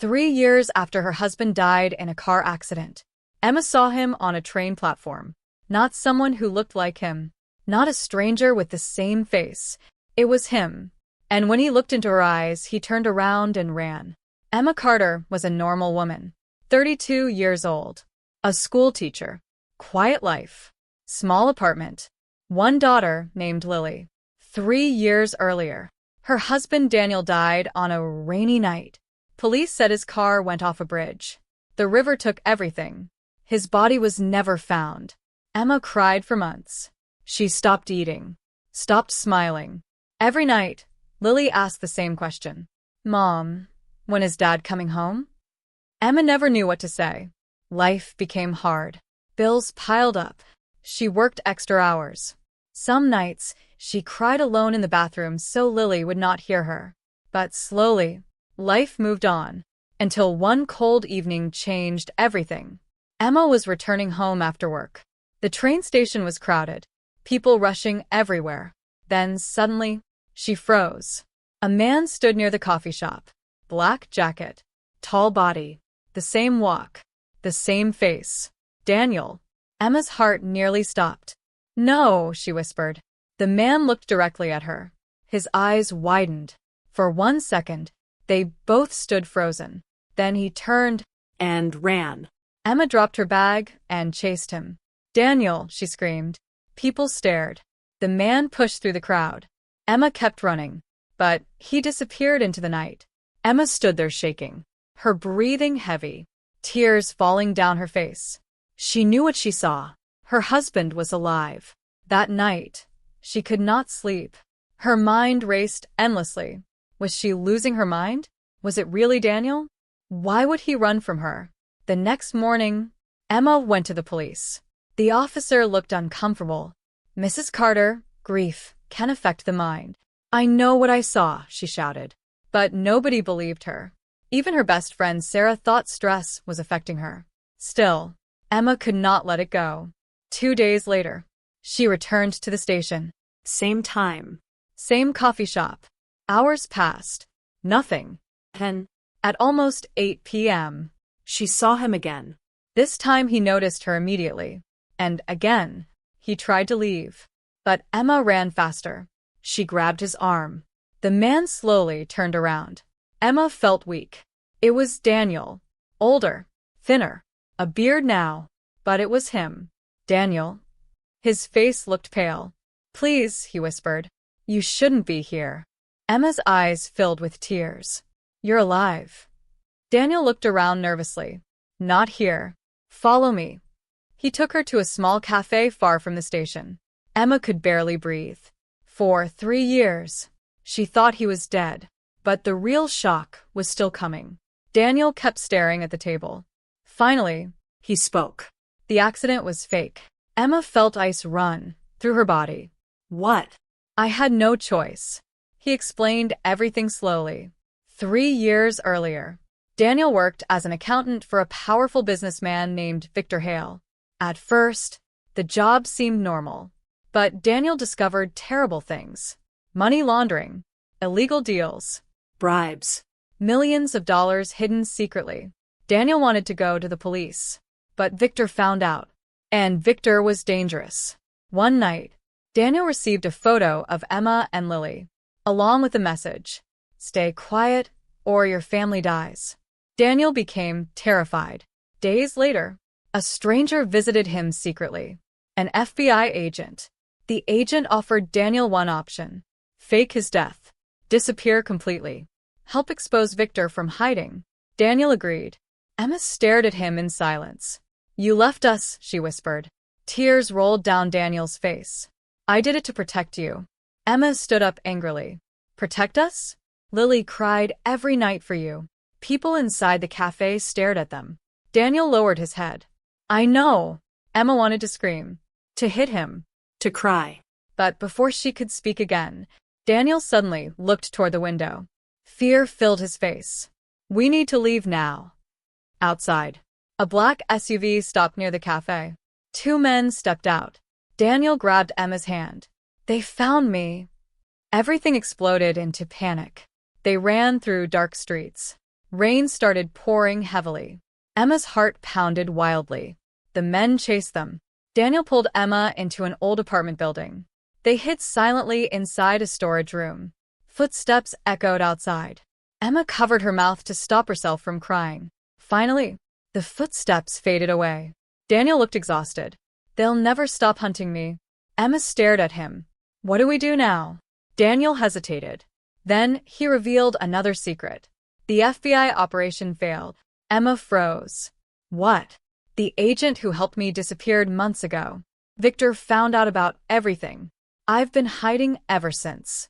3 years after her husband died in a car accident, Emma saw him on a train platform. Not someone who looked like him. Not a stranger with the same face. It was him. And when he looked into her eyes, he turned around and ran. Emma Carter was a normal woman. 32 years old. A school teacher. Quiet life. Small apartment. One daughter named Lily. 3 years earlier, her husband Daniel died on a rainy night. Police said his car went off a bridge. The river took everything. His body was never found. Emma cried for months. She stopped eating. Stopped smiling. Every night, Lily asked the same question. Mom, when is Dad coming home? Emma never knew what to say. Life became hard. Bills piled up. She worked extra hours. Some nights, she cried alone in the bathroom so Lily would not hear her. But slowly, life moved on, until one cold evening changed everything. Emma was returning home after work. The train station was crowded, people rushing everywhere. Then, suddenly, she froze. A man stood near the coffee shop. Black jacket, tall body, the same walk, the same face. Daniel. Emma's heart nearly stopped. No, she whispered. The man looked directly at her. His eyes widened. For 1 second, they both stood frozen. Then he turned and ran. Emma dropped her bag and chased him. Daniel, she screamed. People stared. The man pushed through the crowd. Emma kept running, but he disappeared into the night. Emma stood there shaking, her breathing heavy, tears falling down her face. She knew what she saw. Her husband was alive. That night, she could not sleep. Her mind raced endlessly. Was she losing her mind? Was it really Daniel? Why would he run from her? The next morning, Emma went to the police. The officer looked uncomfortable. Mrs. Carter, grief can affect the mind. I know what I saw, she shouted. But nobody believed her. Even her best friend Sarah thought stress was affecting her. Still, Emma could not let it go. 2 days later, she returned to the station. Same time. Same coffee shop. Hours passed. Nothing. Then, at almost 8 p.m., she saw him again. This time he noticed her immediately. And again, he tried to leave. But Emma ran faster. She grabbed his arm. The man slowly turned around. Emma felt weak. It was Daniel. Older. Thinner. A beard now. But it was him. Daniel. His face looked pale. Please, he whispered. You shouldn't be here. Emma's eyes filled with tears. You're alive. Daniel looked around nervously. Not here. Follow me. He took her to a small cafe far from the station. Emma could barely breathe. For 3 years, she thought he was dead. But the real shock was still coming. Daniel kept staring at the table. Finally, he spoke. The accident was fake. Emma felt ice run through her body. What? I had no choice. He explained everything slowly. 3 years earlier, Daniel worked as an accountant for a powerful businessman named Victor Hale. At first, the job seemed normal. But Daniel discovered terrible things. Money laundering, illegal deals, bribes, millions of dollars hidden secretly. Daniel wanted to go to the police. But Victor found out. And Victor was dangerous. One night, Daniel received a photo of Emma and Lily, along with a message. Stay quiet, or your family dies. Daniel became terrified. Days later, a stranger visited him secretly. An FBI agent. The agent offered Daniel one option. Fake his death. Disappear completely. Help expose Victor from hiding. Daniel agreed. Emma stared at him in silence. You left us, she whispered. Tears rolled down Daniel's face. I did it to protect you. Emma stood up angrily. Protect us? Lily cried every night for you. People inside the cafe stared at them. Daniel lowered his head. I know. Emma wanted to scream. To hit him. To cry. But before she could speak again, Daniel suddenly looked toward the window. Fear filled his face. We need to leave now. Outside, a black SUV stopped near the cafe. 2 men stepped out. Daniel grabbed Emma's hand. They found me. Everything exploded into panic. They ran through dark streets. Rain started pouring heavily. Emma's heart pounded wildly. The men chased them. Daniel pulled Emma into an old apartment building. They hid silently inside a storage room. Footsteps echoed outside. Emma covered her mouth to stop herself from crying. Finally, the footsteps faded away. Daniel looked exhausted. "They'll never stop hunting me." Emma stared at him. "What do we do now?" Daniel hesitated. Then he revealed another secret. The FBI operation failed. Emma froze. "What?" "The agent who helped me disappeared months ago. Victor found out about everything. I've been hiding ever since."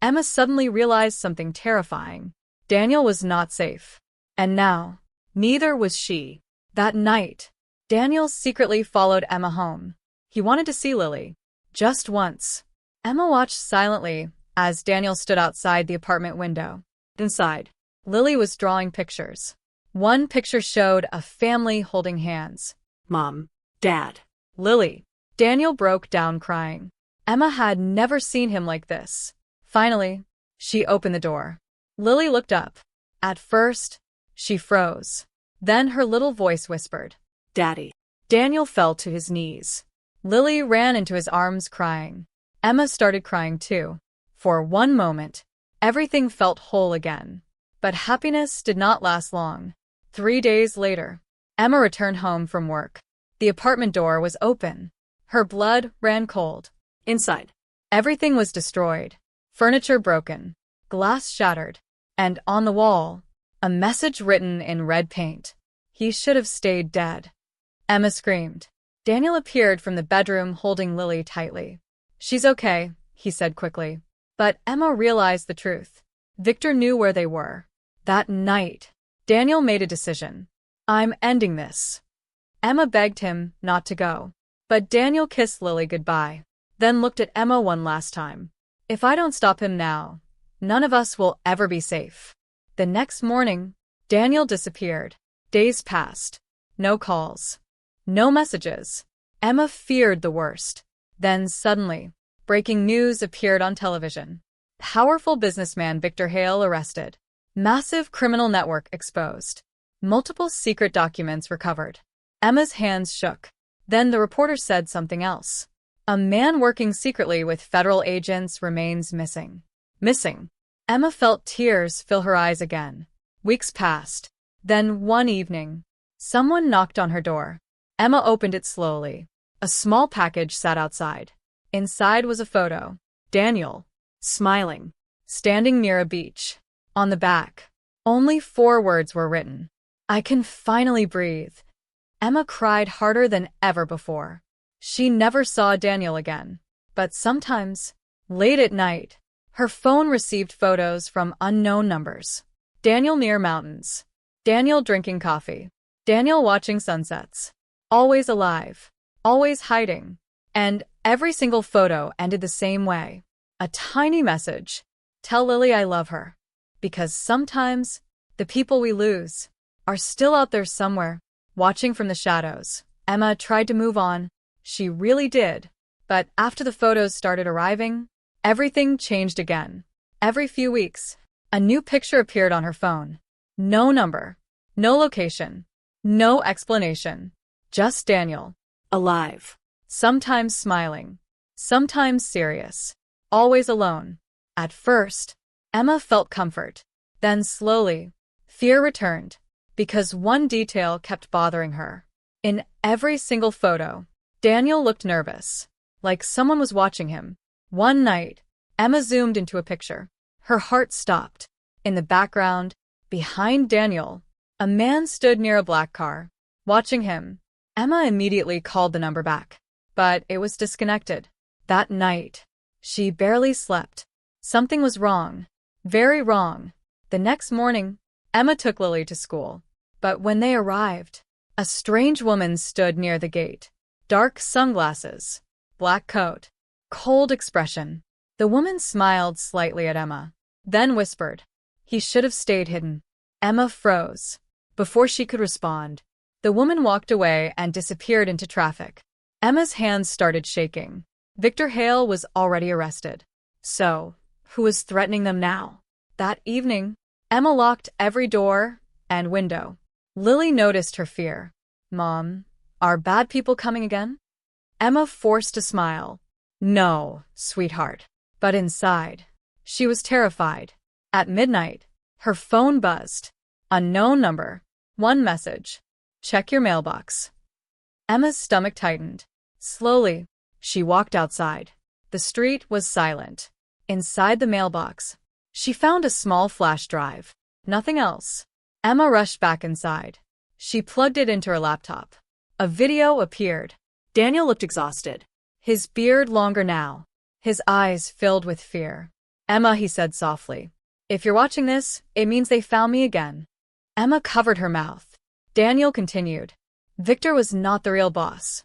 Emma suddenly realized something terrifying. Daniel was not safe. And now, neither was she. That night, Daniel secretly followed Emma home. He wanted to see Lily. Just once. Emma watched silently as Daniel stood outside the apartment window. Inside, Lily was drawing pictures. One picture showed a family holding hands. Mom, Dad. Lily. Daniel broke down crying. Emma had never seen him like this. Finally, she opened the door. Lily looked up. At first, she froze. Then her little voice whispered, "Daddy." Daniel fell to his knees. Lily ran into his arms crying. Emma started crying too. For one moment, everything felt whole again. But happiness did not last long. 3 days later, Emma returned home from work. The apartment door was open. Her blood ran cold. Inside, everything was destroyed. Furniture broken, glass shattered, and on the wall, a message written in red paint. "He should have stayed dead." Emma screamed. Daniel appeared from the bedroom holding Lily tightly. "She's okay," he said quickly. But Emma realized the truth. Victor knew where they were. That night, Daniel made a decision. "I'm ending this." Emma begged him not to go. But Daniel kissed Lily goodbye, then looked at Emma one last time. "If I don't stop him now, none of us will ever be safe." The next morning, Daniel disappeared. Days passed. No calls. No messages. Emma feared the worst. Then suddenly, breaking news appeared on television. Powerful businessman Victor Hale arrested. Massive criminal network exposed. Multiple secret documents recovered. Emma's hands shook. Then the reporter said something else. "A man working secretly with federal agents remains missing." Missing. Emma felt tears fill her eyes again. Weeks passed. Then one evening, someone knocked on her door. Emma opened it slowly. A small package sat outside. Inside was a photo. Daniel, smiling, standing near a beach. On the back, only 4 words were written. "I can finally breathe." Emma cried harder than ever before. She never saw Daniel again. But sometimes, late at night, her phone received photos from unknown numbers. Daniel near mountains. Daniel drinking coffee. Daniel watching sunsets. Always alive. Always hiding. And every single photo ended the same way. A tiny message. "Tell Lily I love her." Because sometimes, the people we lose are still out there somewhere, watching from the shadows. Emma tried to move on. She really did. But after the photos started arriving, everything changed again. Every few weeks, a new picture appeared on her phone. No number. No location. No explanation. Just Daniel. Alive. Sometimes smiling. Sometimes serious. Always alone. At first, Emma felt comfort. Then slowly, fear returned. Because one detail kept bothering her. In every single photo, Daniel looked nervous. Like someone was watching him. One night, Emma zoomed into a picture. Her heart stopped. In the background, behind Daniel, a man stood near a black car, watching him. Emma immediately called the number back. But it was disconnected. That night, she barely slept. Something was wrong. Very wrong. The next morning, Emma took Lily to school. But when they arrived, a strange woman stood near the gate. Dark sunglasses, black coat, cold expression. The woman smiled slightly at Emma, then whispered, "He should have stayed hidden." Emma froze. Before she could respond, the woman walked away and disappeared into traffic. Emma's hands started shaking. Victor Hale was already arrested. So, who was threatening them now? That evening, Emma locked every door and window. Lily noticed her fear. Mom, are bad people coming again? Emma forced a smile. No, sweetheart. But inside, she was terrified. At midnight, her phone buzzed. Unknown number. One message. Check your mailbox. Emma's stomach tightened. Slowly, she walked outside. The street was silent. Inside the mailbox, she found a small flash drive. Nothing else. Emma rushed back inside. She plugged it into her laptop. A video appeared. Daniel looked exhausted. His beard longer now. His eyes filled with fear. Emma, he said softly. If you're watching this, it means they found me again. Emma covered her mouth. Daniel continued. Victor was not the real boss.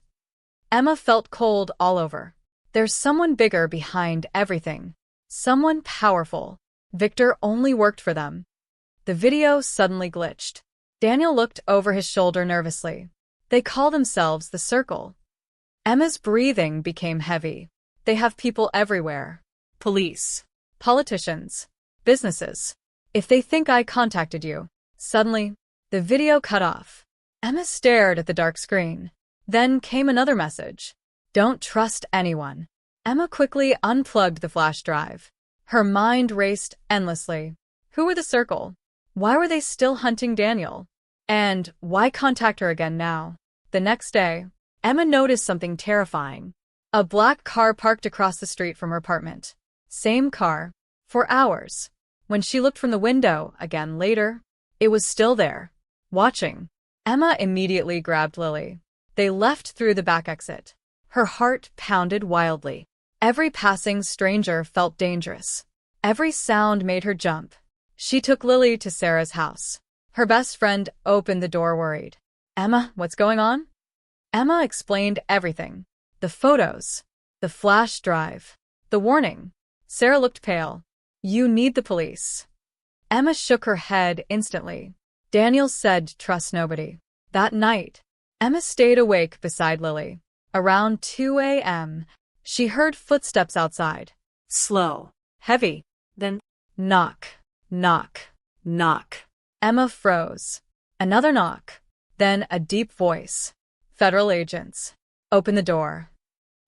Emma felt cold all over. There's someone bigger behind everything. Someone powerful. Victor only worked for them. The video suddenly glitched. Daniel looked over his shoulder nervously. They call themselves the Circle. Emma's breathing became heavy. They have people everywhere. Police. Politicians. Businesses. If they think I contacted you. Suddenly, the video cut off. Emma stared at the dark screen. Then came another message. Don't trust anyone. Emma quickly unplugged the flash drive. Her mind raced endlessly. Who were the Circle? Why were they still hunting Daniel? And why contact her again now? The next day, Emma noticed something terrifying. A black car parked across the street from her apartment. Same car. For hours. When she looked from the window again later, it was still there. Watching. Emma immediately grabbed Lily. They left through the back exit. Her heart pounded wildly. Every passing stranger felt dangerous. Every sound made her jump. She took Lily to Sarah's house. Her best friend opened the door worried. Emma, what's going on? Emma explained everything. The photos. The flash drive. The warning. Sarah looked pale. You need the police. Emma shook her head instantly. Daniel said trust nobody. That night, Emma stayed awake beside Lily. Around 2 a.m., she heard footsteps outside. Slow. Heavy. Then, knock, knock, knock. Emma froze. Another knock. Then a deep voice. Federal agents. Open the door.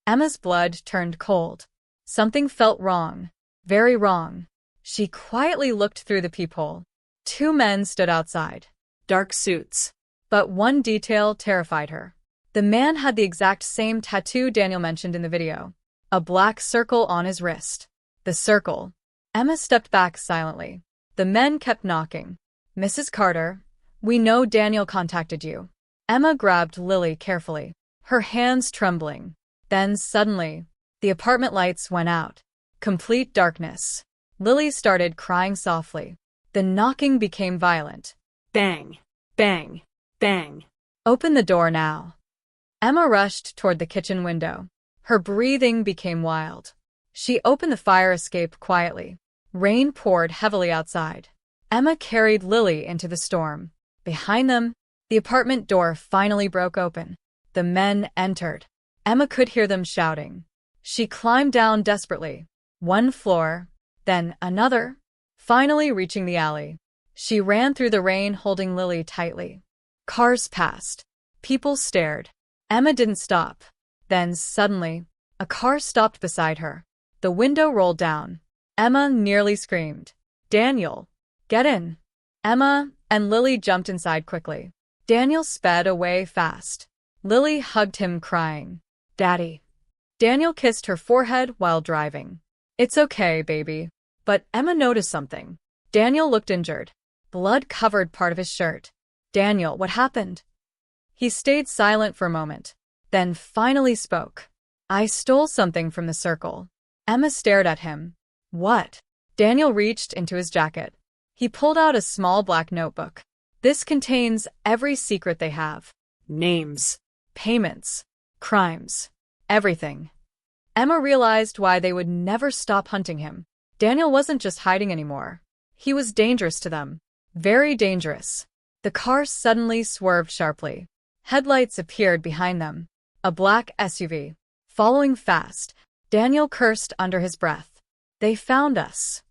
Emma's blood turned cold. Something felt wrong. Very wrong. She quietly looked through the peephole. 2 men stood outside. Dark suits. But one detail terrified her. The man had the exact same tattoo Daniel mentioned in the video. A black circle on his wrist. The Circle. Emma stepped back silently. The men kept knocking. Mrs. Carter, we know Daniel contacted you. Emma grabbed Lily carefully, her hands trembling. Then suddenly, the apartment lights went out. Complete darkness. Lily started crying softly. The knocking became violent. Bang, bang, bang. Open the door now. Emma rushed toward the kitchen window. Her breathing became wild. She opened the fire escape quietly. Rain poured heavily outside. Emma carried Lily into the storm. Behind them, the apartment door finally broke open. The men entered. Emma could hear them shouting. She climbed down desperately. 1 floor, then another. Finally reaching the alley. She ran through the rain holding Lily tightly. Cars passed. People stared. Emma didn't stop. Then suddenly, a car stopped beside her. The window rolled down. Emma nearly screamed. Daniel, get in. Emma and Lily jumped inside quickly. Daniel sped away fast. Lily hugged him crying. Daddy. Daniel kissed her forehead while driving. It's okay, baby. But Emma noticed something. Daniel looked injured. Blood covered part of his shirt. Daniel, what happened? He stayed silent for a moment, then finally spoke. I stole something from the Circle. Emma stared at him. What? Daniel reached into his jacket. He pulled out a small black notebook. This contains every secret they have. Names. Payments. Crimes. Everything. Emma realized why they would never stop hunting him. Daniel wasn't just hiding anymore. He was dangerous to them. Very dangerous. The car suddenly swerved sharply. Headlights appeared behind them. A black SUV. Following fast, Daniel cursed under his breath. They found us.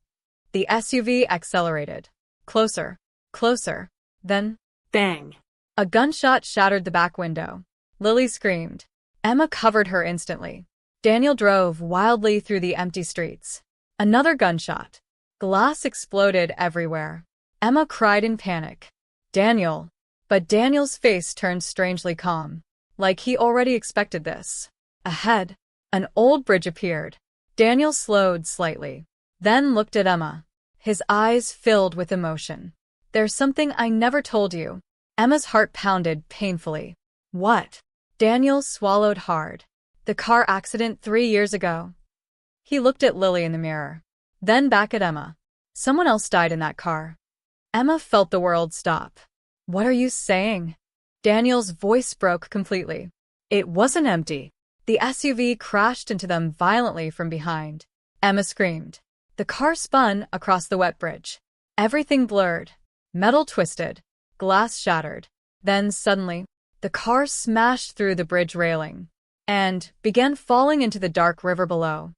The SUV accelerated. Closer. Closer. Then, Bang. a gunshot shattered the back window. Lily screamed. Emma covered her instantly. Daniel drove wildly through the empty streets. Another gunshot. Glass exploded everywhere. Emma cried in panic. Daniel. But Daniel's face turned strangely calm, like he already expected this. Ahead, an old bridge appeared. Daniel slowed slightly, then looked at Emma. His eyes filled with emotion. There's something I never told you. Emma's heart pounded painfully. What? Daniel swallowed hard. The car accident 3 years ago. He looked at Lily in the mirror, then back at Emma. Someone else died in that car. Emma felt the world stop. What are you saying? Daniel's voice broke completely. It wasn't empty. The SUV crashed into them violently from behind. Emma screamed. The car spun across the wet bridge. Everything blurred. Metal twisted. Glass shattered. Then suddenly, the car smashed through the bridge railing and began falling into the dark river below.